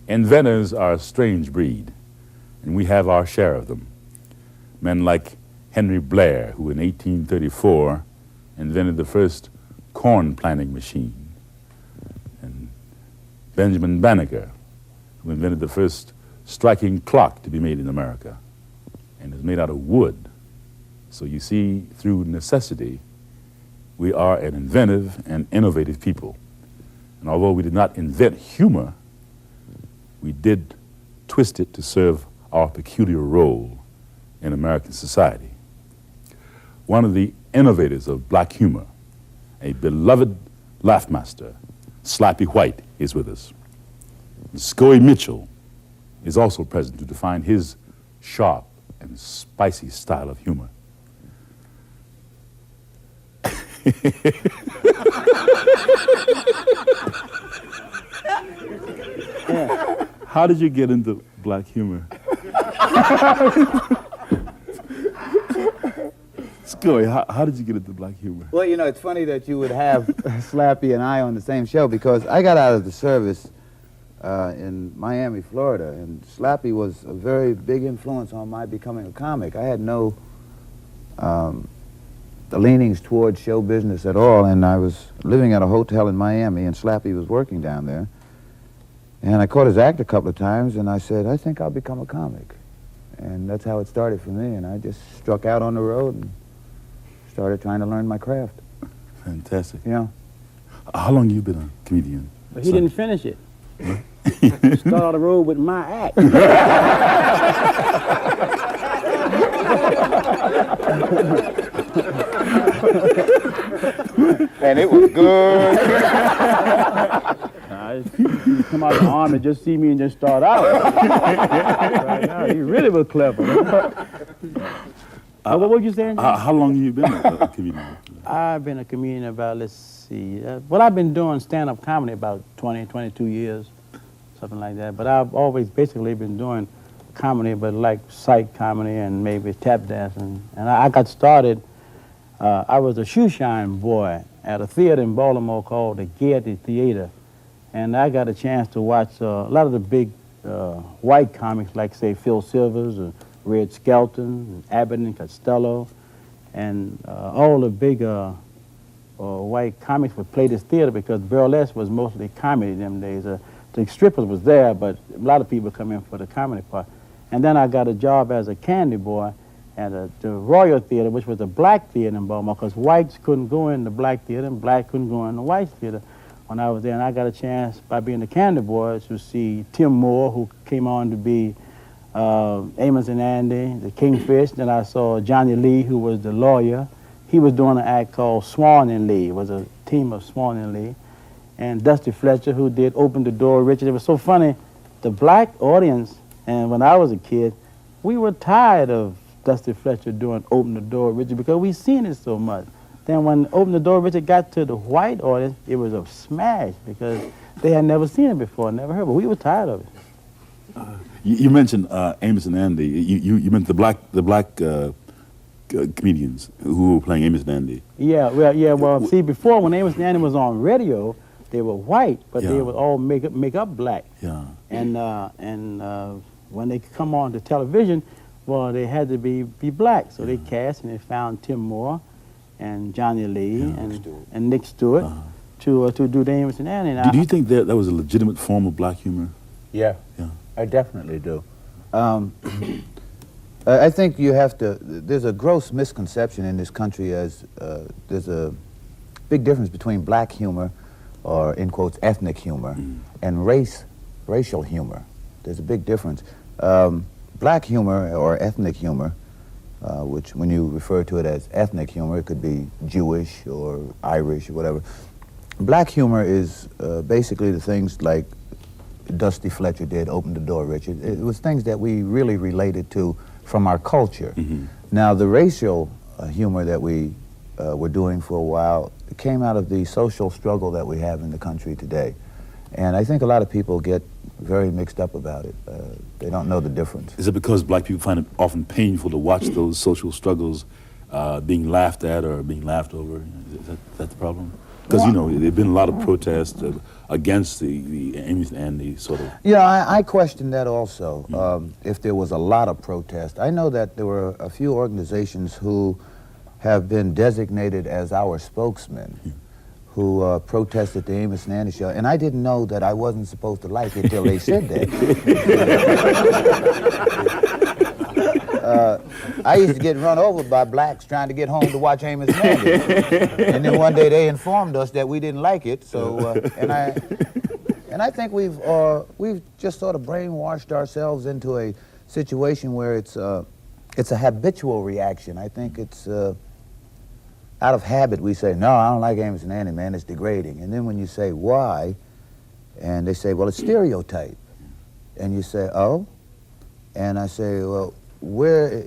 Inventors are a strange breed, and we have our share of them. Men like Henry Blair, who in 1834 invented the first corn planting machine, and Benjamin Banneker, who invented the first striking clock to be made in America, and is made out of wood. So you see, through necessity, we are an inventive and innovative people. And although we did not invent humor, we did twist it to serve our peculiar role in American society. One of the innovators of black humor, a beloved laugh master, Slappy White, is with us. Scoey Mitchell is also present to define his sharp and spicy style of humor. How did you get into black humor? Scoey, how did you get into black humor? Well, you know, it's funny that you would have Slappy and I on the same show, because I got out of the service in Miami, Florida, and Slappy was a very big influence on my becoming a comic. I had no leanings towards show business at all, and I was living at a hotel in Miami, and Slappy was working down there. And I caught his act a couple of times, and I said, I think I'll become a comic. And that's how it started for me, and I just struck out on the road and started trying to learn my craft. Fantastic. Yeah. How long have you been a comedian? But he didn't finish it. Start on the road with my act. And it was good. You come out of the army, just see me and just start out. Right now, he really was clever. What were you saying? How long have you been a comedian? I've been a comedian about, let's see, well, I've been doing stand-up comedy about 20, 22 years, something like that. But I've always basically been doing comedy, but like sight comedy and maybe tap dancing. And I got started, I was a shoe shine boy at a theater in Baltimore called the Gaiety Theater. And I got a chance to watch a lot of the big white comics, like, say, Phil Silvers, Red Skelton, Abbott and Costello, and all the big white comics would play this theater, because burlesque was mostly comedy in them days. The strippers was there, but a lot of people come in for the comedy part. And then I got a job as a candy boy at the Royal Theater, which was a black theater in Baltimore, because whites couldn't go in the black theater and black couldn't go in the white theater. When I was there, and I got a chance, by being the candy boy, to see Tim Moore, who came on to be Amos and Andy, the Kingfish. Then I saw Johnny Lee, who was the lawyer. He was doing an act called Swan and Lee. It was a team of Swan and Lee. And Dusty Fletcher, who did Open the Door, Richard. It was so funny. The black audience, and when I was a kid, we were tired of Dusty Fletcher doing Open the Door, Richard, because we seen it so much. Then when Open the Door, Richard got to the white audience, it was a smash, because they had never seen it before, never heard, but we were tired of it. You mentioned Amos and Andy. You meant the black comedians who were playing Amos and Andy. Yeah, well, see, before, when Amos and Andy was on radio, they were white, but they would all make up black. Yeah. And when they come on to television, well, they had to be black. So they cast, and they found Tim Moore and Johnny Lee and Nick Stewart to do the Amos and Andy. Do you think that was a legitimate form of black humor? Yeah, I definitely do. I think you have to, there's a gross misconception in this country, as there's a big difference between black humor, or in quotes, ethnic humor, and racial humor. There's a big difference. Black humor, or ethnic humor, which when you refer to it as ethnic humor, it could be Jewish or Irish or whatever. Black humor is basically the things like Dusty Fletcher did, Open the Door, Richard. It was things that we really related to from our culture. Now, the racial humor that we were doing for a while came out of the social struggle that we have in the country today. And I think a lot of people get very mixed up about it. They don't know the difference. Is it because black people find it often painful to watch those social struggles being laughed at or being laughed over? Is that the problem? Because, you know, there have been a lot of protests, a against the Amos and Andy sort of. Yeah, I question that also, if there was a lot of protest. I know that there were a few organizations who have been designated as our spokesmen who protested the Amos and Andy show, and I didn't know that I wasn't supposed to like it till they said that. I used to get run over by blacks trying to get home to watch Amos and Andy. And then one day they informed us that we didn't like it, so, and I think we've just sort of brainwashed ourselves into a situation where it's a habitual reaction. I think it's out of habit we say, no, I don't like Amos and Andy, man, it's degrading. And then when you say, why? And they say, well, it's stereotype. And you say, oh? And I say, well, where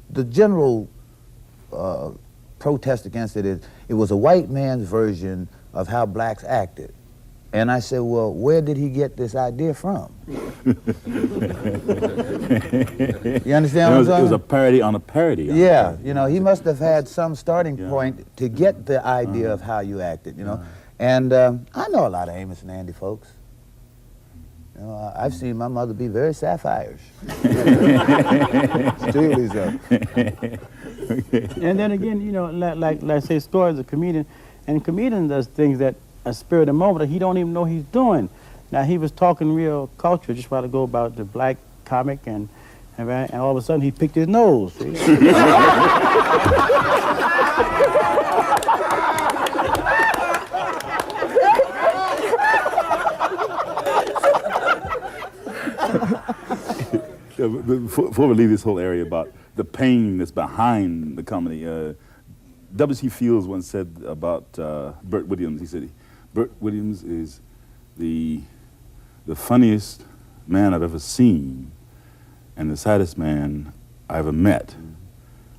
the general protest against it is, it was a white man's version of how blacks acted. And I said, well, where did he get this idea from? You understand what I'm saying? It was a parody on a parody. Yeah, you know, he must have had some starting point to get the idea of how you acted, you know. And I know a lot of Amos and Andy folks. You know, I've seen my mother be very sapphires. Extremely so. And then again, you know, like say, Scoey is a comedian, and comedian does things that a spur of the moment that he don't even know he's doing. Now, he was talking real culture just a while ago about the black comic, and all of a sudden he picked his nose. See? Before we leave this whole area about the pain that's behind the comedy, W.C. Fields once said about Burt Williams, he said, Burt Williams is the funniest man I've ever seen and the saddest man I ever met.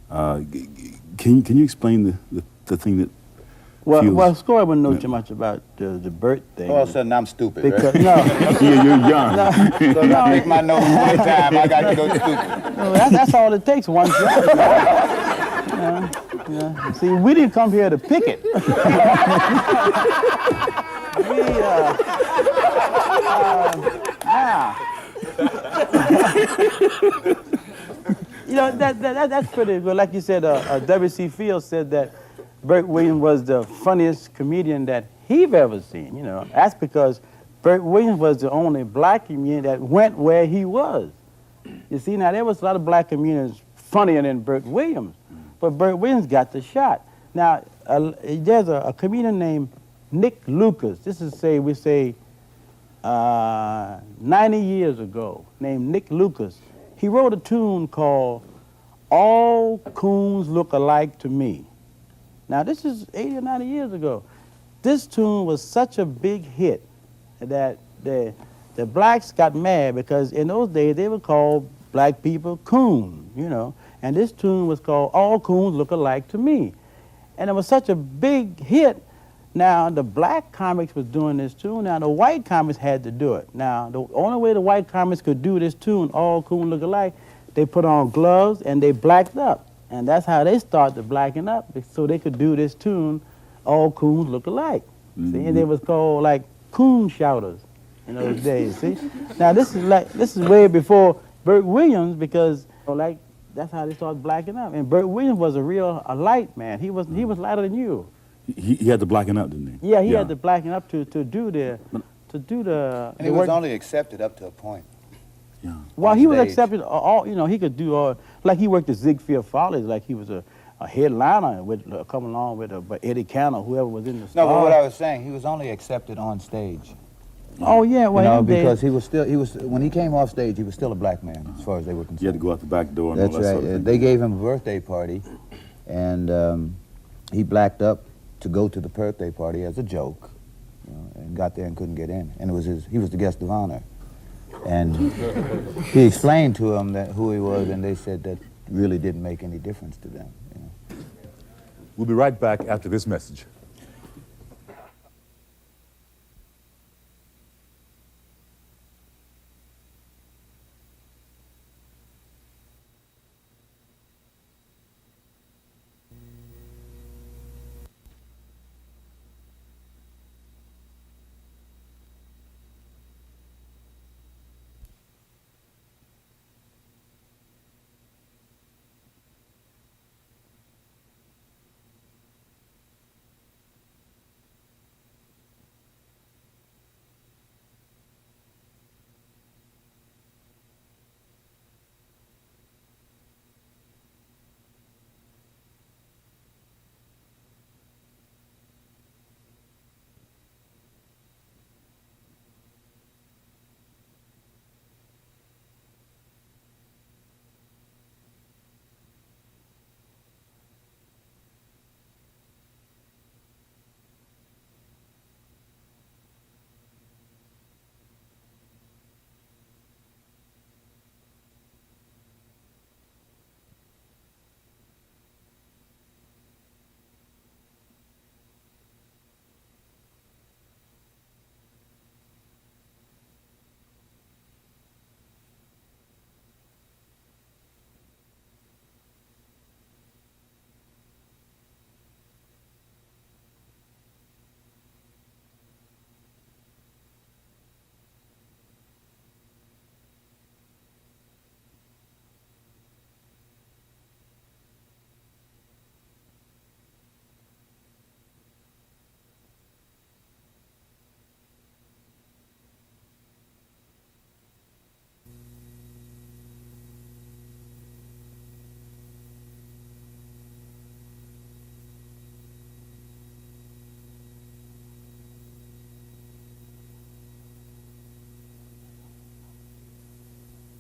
Can you explain the thing that Well, Scoey wouldn't know too much about the Burt thing. All of a sudden, I'm stupid, because, right? No. you're young. So if I make my nose one time, I got to go stupid. No, that's all it takes, one job. Yeah. See, we didn't come here to pick it. You know, that's pretty good. Like you said, W.C. Fields said that Burt Williams was the funniest comedian that he've ever seen. You know, that's because Burt Williams was the only black comedian that went where he was. You see, now there was a lot of black comedians funnier than Burt Williams, but Burt Williams got the shot. Now, there's a comedian named Nick Lucas. This is, we say 90 years ago, named Nick Lucas. He wrote a tune called All Coons Look Alike to Me. Now, this is 80 or 90 years ago. This tune was such a big hit that the blacks got mad because in those days they would call black people coons, you know. And this tune was called All Coons Look Alike to Me. And it was such a big hit. Now, the black comics was doing this tune. Now, the white comics had to do it. Now, the only way the white comics could do this tune, All Coons Look Alike, they put on gloves and they blacked up. And that's how they started blacking up, so they could do this tune, All Coons Look Alike. See, and it was called like coon shouters in those days. See, now this is way before Burt Williams, because that's how they started blacking up. And Burt Williams was a light man. He was lighter than you. He had to blacken up, didn't he? Yeah, he had to blacken up to do the. And he was only accepted up to a point. Yeah. Well, he was accepted. You know, he could do all. Like he worked at Ziegfeld Follies, like he was a headliner with coming along with Eddie Cantor, whoever was in the No, Star. but what I was saying, he was only accepted on stage. Oh yeah, well, you know, because he was when he came off stage, he was still a black man as far as they were concerned. You had to go out the back door. And That's all that right. sort of thing. They gave him a birthday party, and he blacked up to go to the birthday party as a joke, you know, and got there and couldn't get in. And he was the guest of honor. And he explained to them who he was, and they said that really didn't make any difference to them. You know. We'll be right back after this message.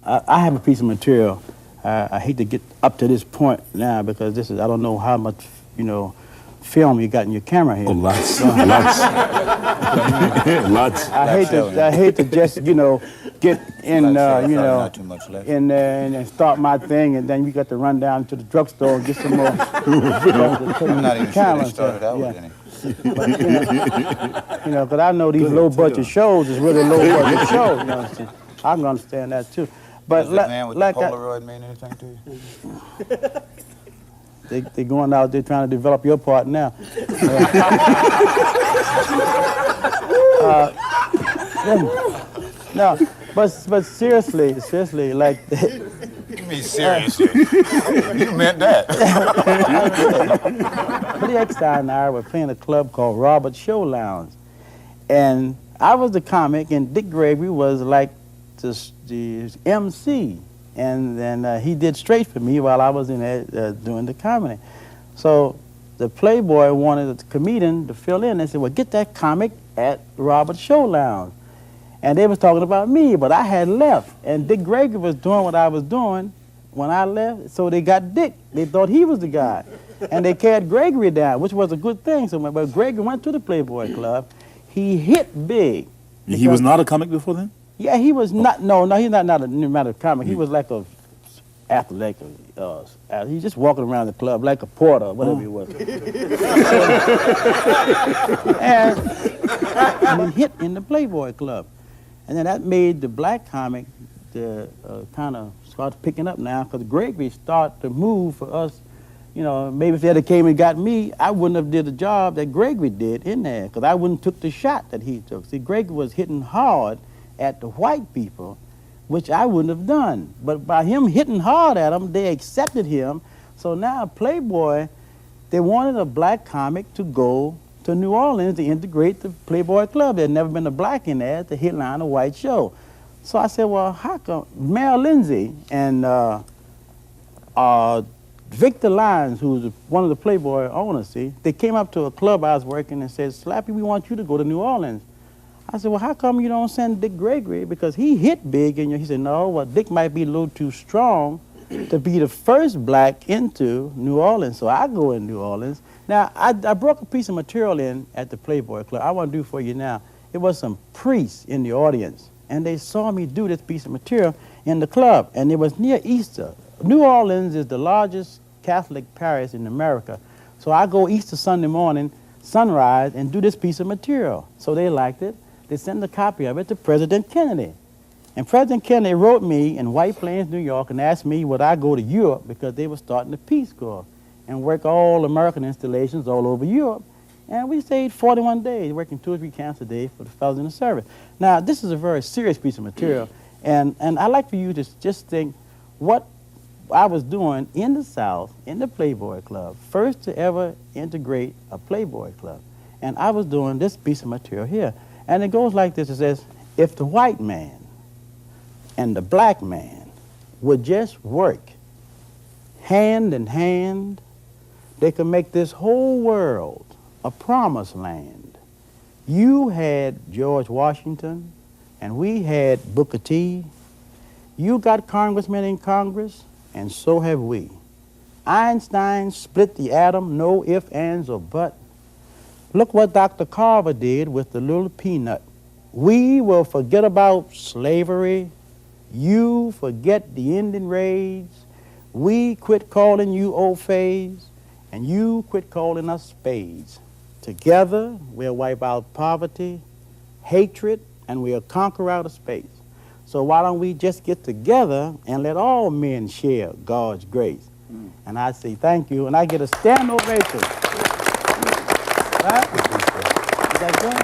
I have a piece of material. I hate to get up to this point now because this is, I don't know how much, film you got in your camera here. Oh, lots. Lots. Lots. I hate to just, get in, not too much left. and start my thing, and then you got to run down to the drugstore and get some more. I'm not even sure they started out with any. But, because I know these low-budget shows is really low-budget shows. You know what I'm saying? I can understand that too. But Does the man with the Polaroid mean anything to you? They going out there trying to develop your part now. No, but seriously, like. You mean seriously? You meant that. Billy Eckstein and I were playing a club called Robert Show Lounge, and I was the comic, and Dick Gregory was like the MC. And then he did straight for me while I was in there doing the comedy. So the Playboy wanted the comedian to fill in. They said, well, get that comic at Robert Show Lounge. And they was talking about me, but I had left. And Dick Gregory was doing what I was doing when I left, so they got Dick. They thought he was the guy. And they carried Gregory down, which was a good thing. So when Gregory went to the Playboy Club, he hit big. He was not a comic before then? Yeah, he was not. No, he's not a comic. He was like a athlete. He's just walking around the club like a porter, whatever he was. and he hit in the Playboy Club, and then that made the black comic kind of start picking up now because Gregory started to move for us. Maybe if they had came and got me, I wouldn't have did the job that Gregory did in there because I wouldn't took the shot that he took. See, Gregory was hitting hard at the white people, which I wouldn't have done. But by him hitting hard at them, they accepted him. So now Playboy, they wanted a black comic to go to New Orleans to integrate the Playboy Club. There'd never been a black in there to headline a white show. So I said, well, how come? Mel Lindsay and Victor Lyons, who's one of the Playboy owners, see, they came up to a club I was working and said, Slappy, we want you to go to New Orleans. I said, well, how come you don't send Dick Gregory? Because he hit big, and he said, no, well, Dick might be a little too strong to be the first black into New Orleans, so I go in New Orleans. Now, I broke a piece of material in at the Playboy Club. I want to do for you now. It was some priests in the audience, and they saw me do this piece of material in the club, and it was near Easter. New Orleans is the largest Catholic parish in America, so I go Easter Sunday morning, sunrise, and do this piece of material. So they liked it. They sent a copy of it to President Kennedy. And President Kennedy wrote me in White Plains, New York, and asked me would I go to Europe because they were starting the Peace Corps and work all American installations all over Europe. And we stayed 41 days, working 2 or 3 camps a day for the fellows in the service. Now, this is a very serious piece of material, and I'd like for you to just think what I was doing in the South, in the Playboy Club, first to ever integrate a Playboy Club. And I was doing this piece of material here. And it goes like this. It says, if the white man and the black man would just work hand in hand, they could make this whole world a promised land. You had George Washington, and we had Booker T. You got congressmen in Congress, and so have we. Einstein split the atom, no ifs, ands, or buts. Look what Dr. Carver did with the little peanut. We will forget about slavery. You forget the Indian raids. We quit calling you old phase, and you quit calling us spades. Together, we'll wipe out poverty, hatred, and we'll conquer outer space. So why don't we just get together and let all men share God's grace? And I say thank you, and I get a standing ovation. Right? Is that good?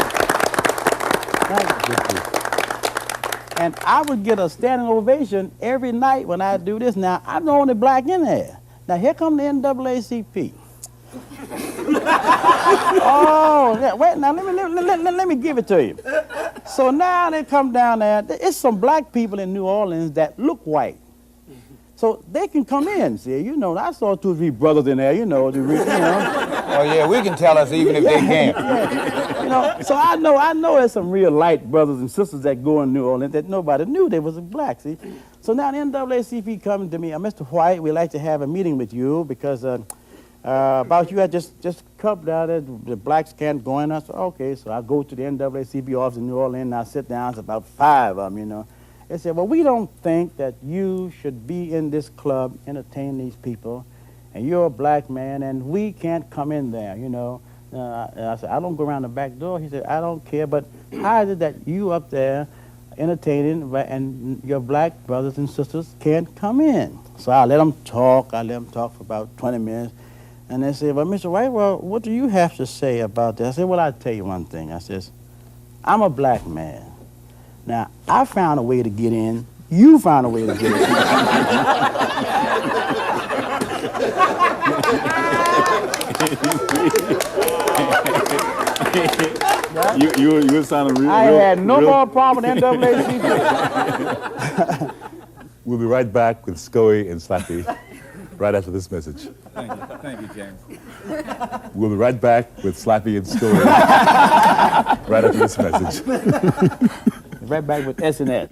Thank you. And I would get a standing ovation every night when I do this. Now, I'm the only black in there. Now, here come the NAACP. Oh, yeah, wait, now let me give it to you. So now they come down there. It's some black people in New Orleans that look white. So they can come in, see, you know. I saw 2 or 3 brothers in there, you know. Oh, yeah, we can tell us even if they can't. So I know there's some real light brothers and sisters that go in New Orleans that nobody knew they was black, see? So now the NAACP coming to me, Mr. White, we'd like to have a meeting with you because about you, I just come down there, the blacks can't go in. I said, okay, so I go to the NAACP office in New Orleans and I sit down, it's about 5 of them, They said, well, we don't think that you should be in this club entertaining these people, and you're a black man, and we can't come in there, And I said, I don't go around the back door. He said, I don't care, but how is it that you up there entertaining and your black brothers and sisters can't come in? So I let them talk. I let them talk for about 20 minutes. And they said, well, Mr. White, well, what do you have to say about that? I said, well, I'll tell you one thing. I says, I'm a black man. Now, I found a way to get in. You found a way to get in. You sounding real. I had no more problem with NAACP. We'll be right back with Scoey and Slappy right after this message. Thank you, James. We'll be right back with Slappy and Scoey right after this message. Right back with S&S.